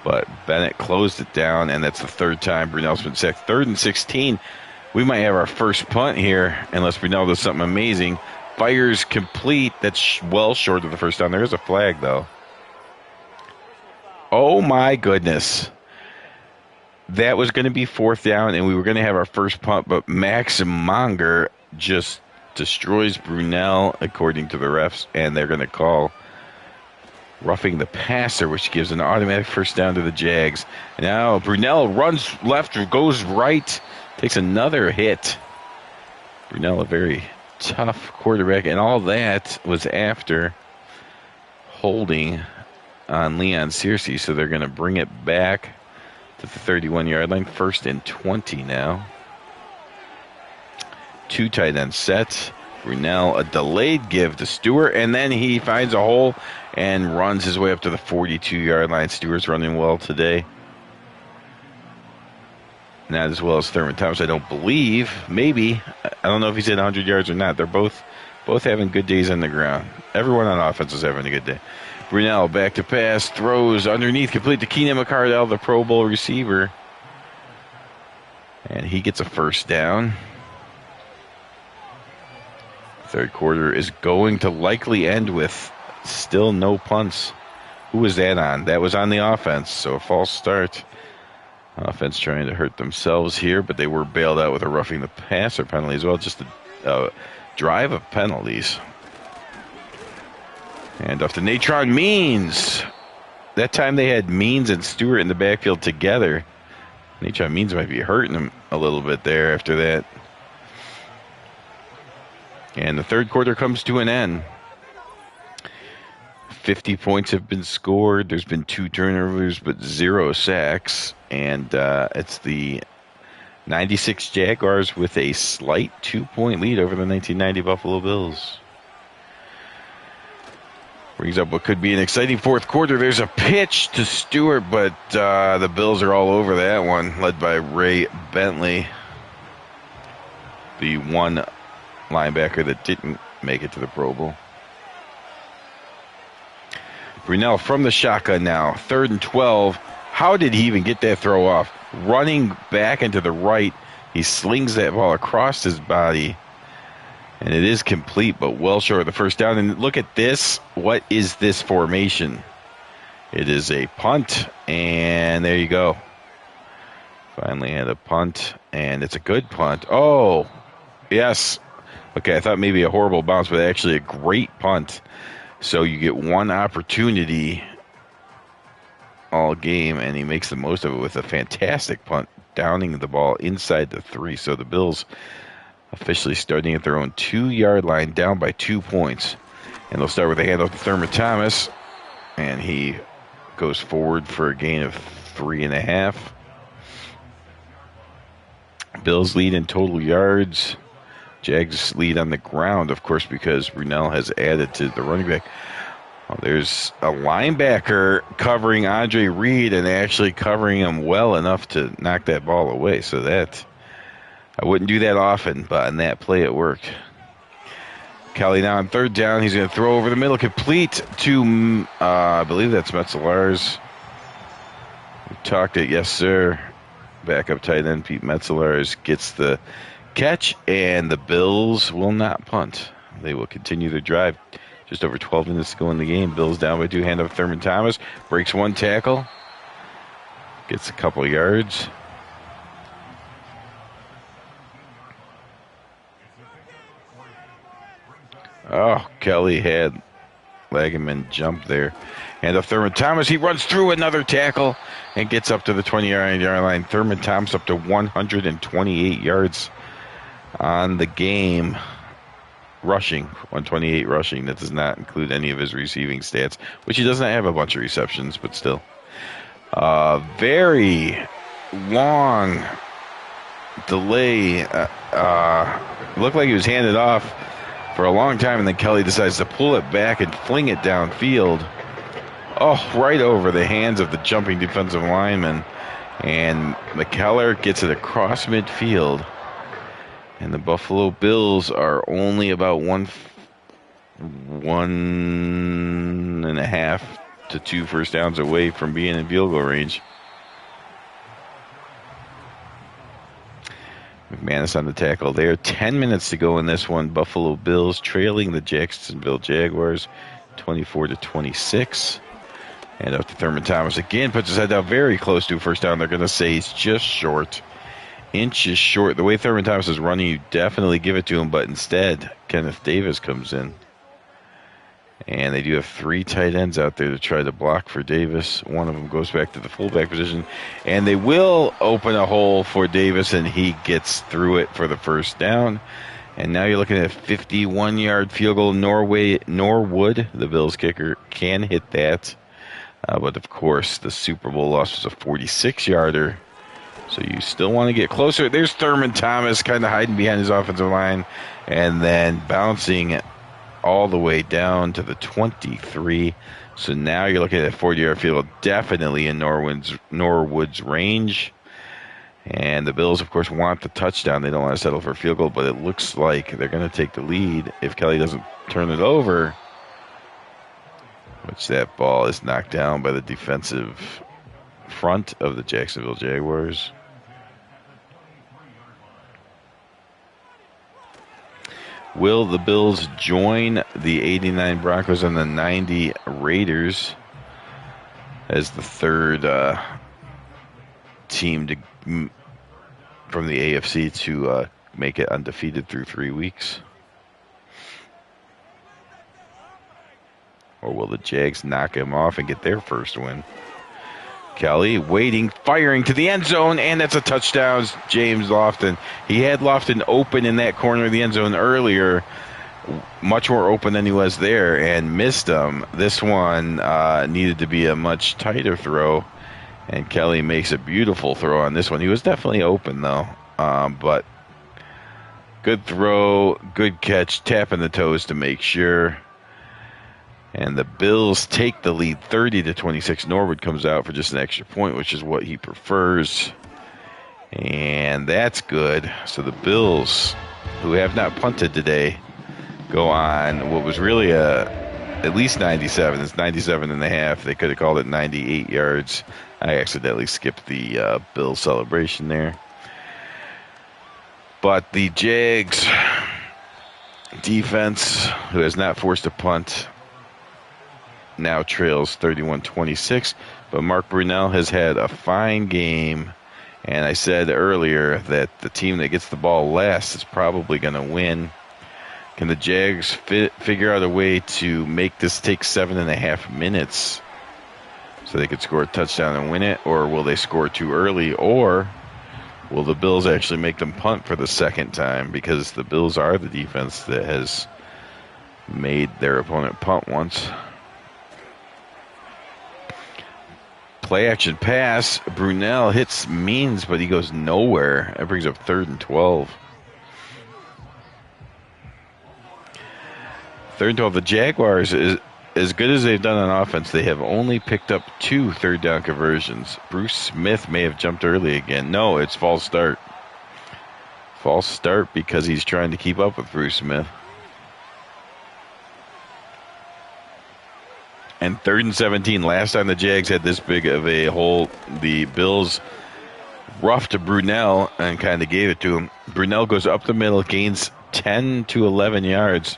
Speaker 2: but Bennett closed it down, and that's the third time Brunell's been sacked. 3rd and 16. We might have our first punt here, unless Brunell does something amazing. Fires complete. That's well short of the first down. There is a flag, though. Oh, my goodness. That was going to be 4th down, and we were going to have our first punt, but Max Monger just destroys Brunell, according to the refs, and they're going to call roughing the passer, which gives an automatic first down to the Jags. Now Brunell runs left, goes right, takes another hit. Brunell, a very tough quarterback, and all that was after holding on Leon Searcy, so they're going to bring it back to the 31-yard line. 1st and 20 now. 2 tight end sets. Brunell, a delayed give to Stewart, and then he finds a hole and runs his way up to the 42-yard line. Stewart's running well today. Not as well as Thurman Thomas, I don't believe. Maybe. I don't know if he's at 100 yards or not. They're both having good days on the ground. Everyone on offense is having a good day. Brunell back to pass, throws underneath, complete to Keenan McCardell, the Pro Bowl receiver. And he gets a first down. Third quarter is going to likely end with still no punts. Who was that on? That was on the offense, so a false start. Offense trying to hurt themselves here, but they were bailed out with a roughing the passer penalty as well. Just a drive of penalties. And off to Natron Means. That time they had Means and Stewart in the backfield together. Natron Means might be hurting him a little bit there after that. And the third quarter comes to an end. 50 points have been scored. There's been 2 turnovers, but 0 sacks. And it's the 96 Jaguars with a slight 2-point lead over the 1990 Buffalo Bills. Brings up what could be an exciting fourth quarter. There's a pitch to Stewart, but the Bills are all over that one, led by Ray Bentley, the one linebacker that didn't make it to the Pro Bowl. Brunell from the shotgun now, 3rd and 12. How did he even get that throw off? Running back into the right, he slings that ball across his body. And it is complete, but well short of the first down. And look at this. What is this formation? It is a punt, and there you go. Finally had a punt, and it's a good punt. Oh, yes. Okay, I thought maybe a horrible bounce, but actually a great punt. So you get one opportunity all game, and he makes the most of it with a fantastic punt, downing the ball inside the 3. So the Bills officially starting at their own 2-yard line, down by 2 points. And they'll start with a handoff to Thurman Thomas. And he goes forward for a gain of 3.5. Bills lead in total yards. Jags lead on the ground, of course, because Brunell has added to the running back. Well, there's a linebacker covering Andre Reed and actually covering him well enough to knock that ball away. So that, I wouldn't do that often, but on that play it worked. Kelly now on 3rd down. He's going to throw over the middle, complete to, I believe that's Metzelars. We talked it, yes, sir. Backup tight end Pete Metzelars gets the catch, and the Bills will not punt. They will continue their drive. Just over 12 minutes to go in the game. Bills down by 2. Hand off Thurman Thomas. Breaks 1 tackle. Gets a couple yards. Oh, Kelly had Lageman jump there. And of Thurman Thomas, he runs through another tackle and gets up to the 20-yard line. Thurman Thomas up to 128 yards on the game. Rushing, 128 rushing. That does not include any of his receiving stats, which he doesn't have a bunch of receptions, but still. Very long delay. Looked like he was handed off for a long time, and then Kelly decides to pull it back and fling it downfield. Oh, right over the hands of the jumping defensive lineman. And McKellar gets it across midfield. And the Buffalo Bills are only about 1.5 to 2 first downs away from being in field goal range. McManus on the tackle there. 10 minutes to go in this one. Buffalo Bills trailing the Jacksonville Jaguars 24-26. And up to Thurman Thomas again. Puts his head down very close to a first down. They're going to say he's just short. Inches short. The way Thurman Thomas is running, you definitely give it to him, but instead, Kenneth Davis comes in. And they do have 3 tight ends out there to try to block for Davis. One of them goes back to the fullback position, and they will open a hole for Davis, and he gets through it for the first down. And now you're looking at a 51-yard field goal. Norwood, the Bills kicker, can hit that. But, of course, the Super Bowl loss was a 46-yarder. So you still want to get closer. There's Thurman Thomas kind of hiding behind his offensive line and then bouncing all the way down to the 23. So now you're looking at a 40-yard field goal, definitely in Norwood's range. And the Bills, of course, want the touchdown. They don't want to settle for a field goal, but it looks like they're going to take the lead if Kelly doesn't turn it over, which that ball is knocked down by the defensive front of the Jacksonville Jaguars. Will the Bills join the 89 Broncos and the 90 Raiders as the third team from the AFC to make it undefeated through 3 weeks? Or will the Jags knock him off and get their first win? Kelly waiting, firing to the end zone, and that's a touchdown. James Lofton. He had Lofton open in that corner of the end zone earlier, much more open than he was there, and missed him. This one needed to be a much tighter throw, and Kelly makes a beautiful throw on this one. He was definitely open, though, but good throw, good catch, tapping the toes to make sure. And the Bills take the lead 30-26. Norwood comes out for just an extra point, which is what he prefers. And that's good. So the Bills, who have not punted today, go on what was really at least 97. It's 97 and a half. They could have called it 98 yards. I accidentally skipped the Bills celebration there. But the Jags defense, who has not forced a punt, now trails 31-26, but Mark Brunell has had a fine game, and I said earlier that the team that gets the ball last is probably going to win. Can the Jags figure out a way to make this take 7.5 minutes so they could score a touchdown and win it, or will they score too early, or will the Bills actually make them punt for the second time, because the Bills are the defense that has made their opponent punt once. Play action pass. Brunell hits Means, but he goes nowhere. That brings up 3rd and 12. 3rd and 12. The Jaguars, as good as they've done on offense, they have only picked up 2 third down conversions. Bruce Smith may have jumped early again. No, it's false start. False start because he's trying to keep up with Bruce Smith. And 3rd and 17. Last time the Jags had this big of a hole, the Bills roughed Brunell and kind of gave it to him. Brunell goes up the middle, gains 10 to 11 yards.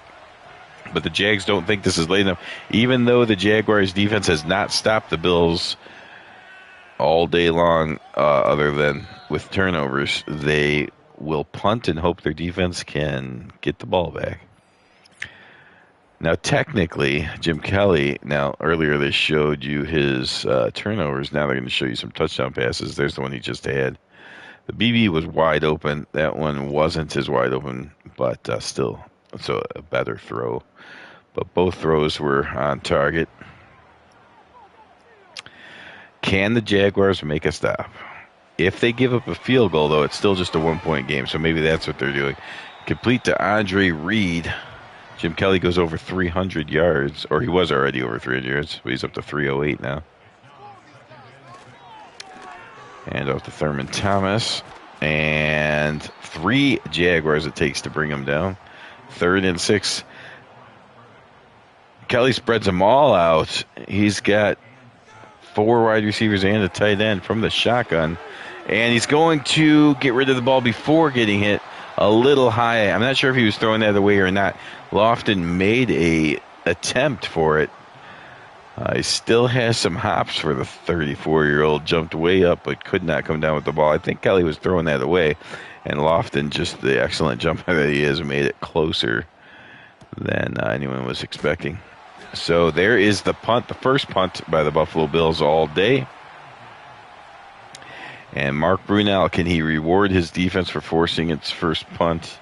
Speaker 2: But the Jags don't think this is late enough. Even though the Jaguars defense has not stopped the Bills all day long, other than with turnovers, they will punt and hope their defense can get the ball back. Now, technically, Jim Kelly, now earlier they showed you his turnovers. Now they're going to show you some touchdown passes. There's the one he just had. The BB was wide open. That one wasn't as wide open, but still, it's a better throw. But both throws were on target. Can the Jaguars make a stop? If they give up a field goal, though, it's still just a 1-point game, so maybe that's what they're doing. Complete to Andre Reed. Jim Kelly goes over 300 yards, or he was already over 300 yards, but he's up to 308 now. And off to Thurman Thomas. And 3 Jaguars it takes to bring him down. 3rd and 6. Kelly spreads them all out. He's got 4 wide receivers and a tight end from the shotgun. And he's going to get rid of the ball before getting hit a little high. I'm not sure if he was throwing that away or not. Lofton made a attempt for it. He still has some hops for the 34-year-old. Jumped way up but could not come down with the ball. I think Kelly was throwing that away. And Lofton, just the excellent jumper that he is, made it closer than anyone was expecting. So there is the punt, the first punt by the Buffalo Bills all day. And Mark Brunell, can he reward his defense for forcing its first punt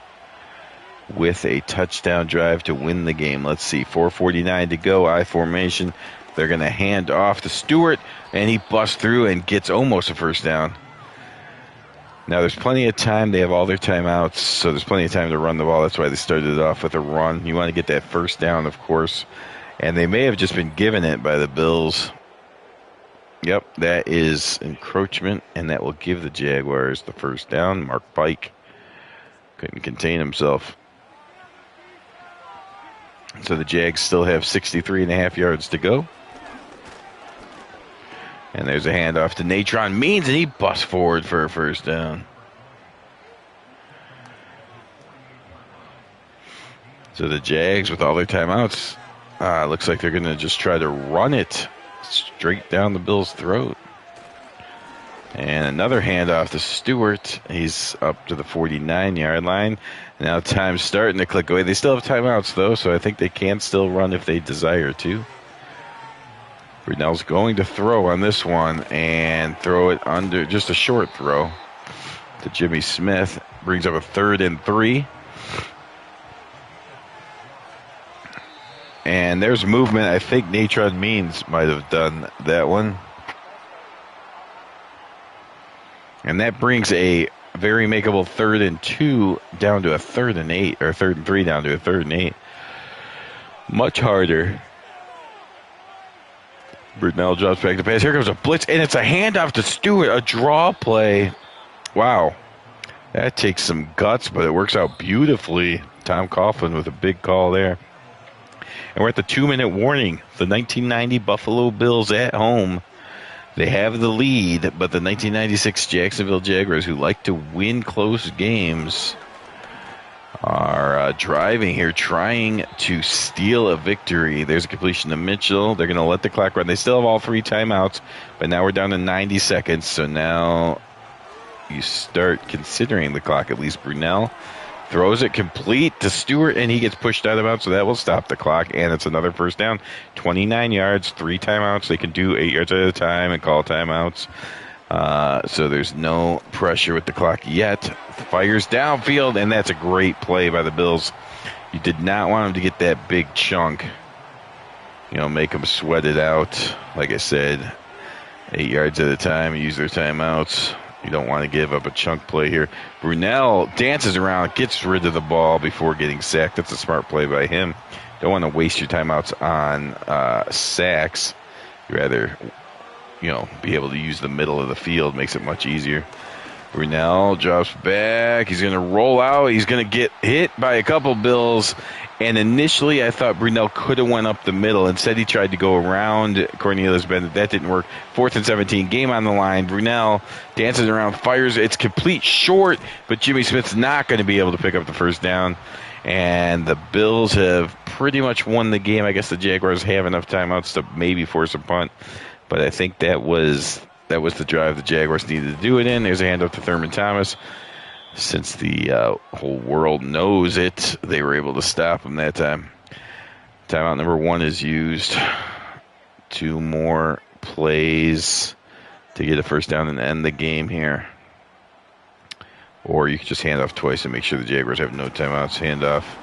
Speaker 2: with a touchdown drive to win the game? Let's see, 4:49 to go, I formation. They're going to hand off to Stewart, and he busts through and gets almost a first down. Now, there's plenty of time. They have all their timeouts, so there's plenty of time to run the ball. That's why they started it off with a run. You want to get that first down, of course. And they may have just been given it by the Bills. Yep, that is encroachment, and that will give the Jaguars the first down. Mark Pike couldn't contain himself. So the Jags still have 63.5 yards to go. And there's a handoff to Natron Means, and he busts forward for a first down. So the Jags, with all their timeouts, looks like they're going to just try to run it straight down the Bills' throat. And another handoff to Stewart. He's up to the 49-yard line. Now time's starting to click away. They still have timeouts, though, so I think they can still run if they desire to. Brunell's going to throw on this one and throw it under, just a short throw to Jimmy Smith. Brings up a 3rd and 3. And there's movement. I think Natron Means might have done that one. And that brings a very makeable 3rd and 2 down to a 3rd and 8, or 3rd and 3 down to a 3rd and 8. Much harder. Brunell drops back to pass. Here comes a blitz, and it's a handoff to Stewart, a draw play. Wow. That takes some guts, but it works out beautifully. Tom Coughlin with a big call there. And we're at the 2-minute warning. The 1990 Buffalo Bills at home. They have the lead, but the 1996 Jacksonville Jaguars, who like to win close games, are driving here, trying to steal a victory. There's a completion to Mitchell. They're going to let the clock run. They still have all 3 timeouts, but now we're down to 90 seconds. So now you start considering the clock. At least Brunell throws it complete to Stewart, and he gets pushed out of bounds, so that will stop the clock, and it's another first down. 29 yards, 3 timeouts. They can do 8 yards at a time and call timeouts. So there's no pressure with the clock yet. Fires downfield, and that's a great play by the Bills. You did not want them to get that big chunk. Make them sweat it out. Like I said, 8 yards at a time, use their timeouts. You don't want to give up a chunk play here. Brunell dances around, gets rid of the ball before getting sacked. That's a smart play by him. Don't want to waste your timeouts on sacks. You'd rather, be able to use the middle of the field. Makes it much easier. Brunell drops back. He's going to roll out. He's going to get hit by a couple Bills. And initially, I thought Brunell could have went up the middle. Instead, he tried to go around Cornelius Bennett. That didn't work. 4th and 17, game on the line. Brunell dances around, fires. It's complete short, but Jimmy Smith's not going to be able to pick up the first down. And the Bills have pretty much won the game. I guess the Jaguars have enough timeouts to maybe force a punt. But I think that was the drive the Jaguars needed to do it in. There's a handoff to Thurman Thomas. Since the whole world knows it, they were able to stop him that time. Timeout number 1 is used. 2 more plays to get a first down and end the game here. Or you can just hand off twice and make sure the Jaguars have no timeouts. Hand off.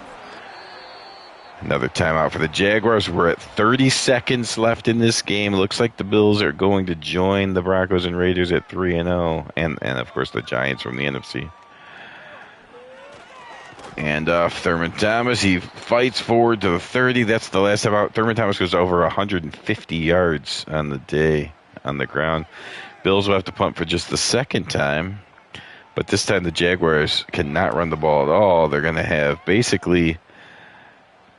Speaker 2: Another timeout for the Jaguars. We're at 30 seconds left in this game. Looks like the Bills are going to join the Broncos and Raiders at 3-0. And of course, the Giants from the NFC. And Thurman Thomas, he fights forward to the 30. That's the last time out. Thurman Thomas goes over 150 yards on the day on the ground. Bills will have to punt for just the second time. But this time the Jaguars cannot run the ball at all. They're going to have basically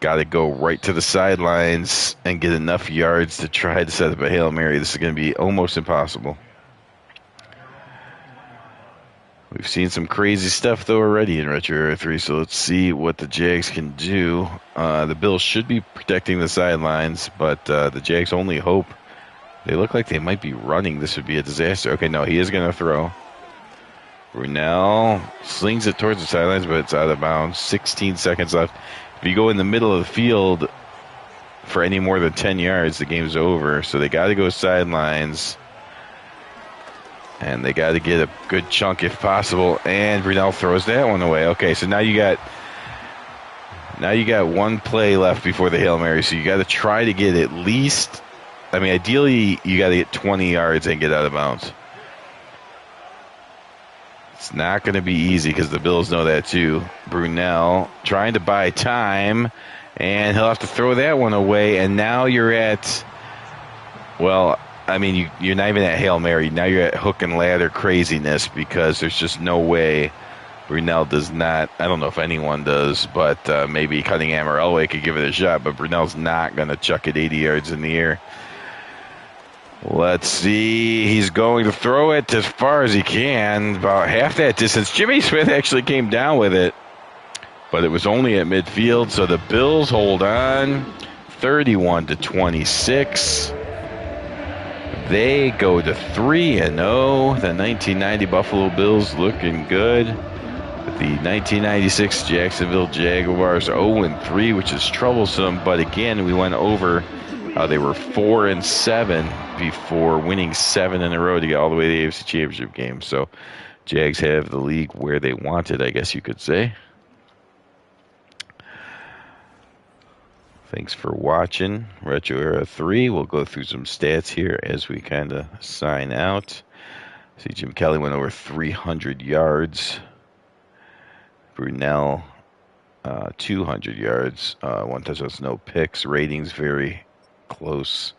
Speaker 2: got to go right to the sidelines and get enough yards to try to set up a Hail Mary. This is going to be almost impossible. We've seen some crazy stuff, though, already in Retro Era 3, so let's see what the Jags can do. The Bills should be protecting the sidelines, but the Jags' only hope, they look like they might be running. This would be a disaster. Okay, no, he is going to throw. Brunell slings it towards the sidelines, but it's out of bounds. 16 seconds left. If you go in the middle of the field for any more than 10 yards, the game's over. So they got to go sidelines. And they got to get a good chunk if possible. And Brunell throws that one away. Okay, so now you got one play left before the Hail Mary. So you got to try to get at least, I mean, ideally you got to get 20 yards and get out of bounds. It's not going to be easy because the Bills know that too. Brunell trying to buy time, and he'll have to throw that one away. And now you're at, well, I mean, you're not even at Hail Mary. Now you're at hook and ladder craziness because there's just no way Brunell does not. I don't know if anyone does, but maybe Cunningham or Elway could give it a shot. But Brunell's not going to chuck it 80 yards in the air. Let's see. He's going to throw it as far as he can, about half that distance. Jimmy Smith actually came down with it, but it was only at midfield. So the Bills hold on, 31-26. They go to 3-0. The 1990 Buffalo Bills looking good. The 1996 Jacksonville Jaguars 0-3, which is troublesome. But again, we went over. They were 4-7 before winning 7 in a row to get all the way to the AFC Championship game. So Jags have the league where they want it, I guess you could say. Thanks for watching Retro Era 3. We'll go through some stats here as we kind of sign out. See, Jim Kelly went over 300 yards. Brunell, 200 yards. 1 touchdown, no picks. Ratings very close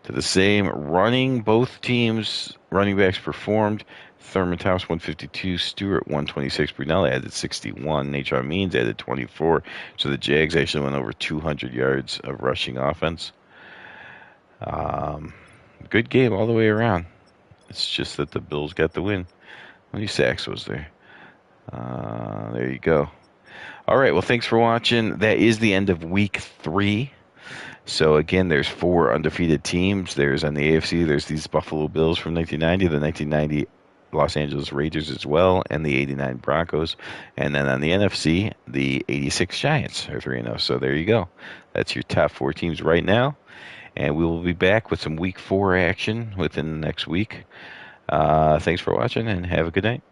Speaker 2: to the same. Running, both teams' running backs performed. Thurman Thomas 152, Stewart 126, Brunell added 61, Natron Means added 24. So the Jags actually went over 200 yards of rushing offense. Good game all the way around. It's just that the Bills got the win. How many sacks was there? There you go. All right, well, thanks for watching. That is the end of week 3. So, again, there's 4 undefeated teams. There's on the AFC, there's these Buffalo Bills from 1990, the 1990 Los Angeles Raiders as well, and the 89 Broncos. And then on the NFC, the 86 Giants are 3-0. So there you go. That's your top 4 teams right now. And we will be back with some week 4 action within the next week. Thanks for watching, and have a good night.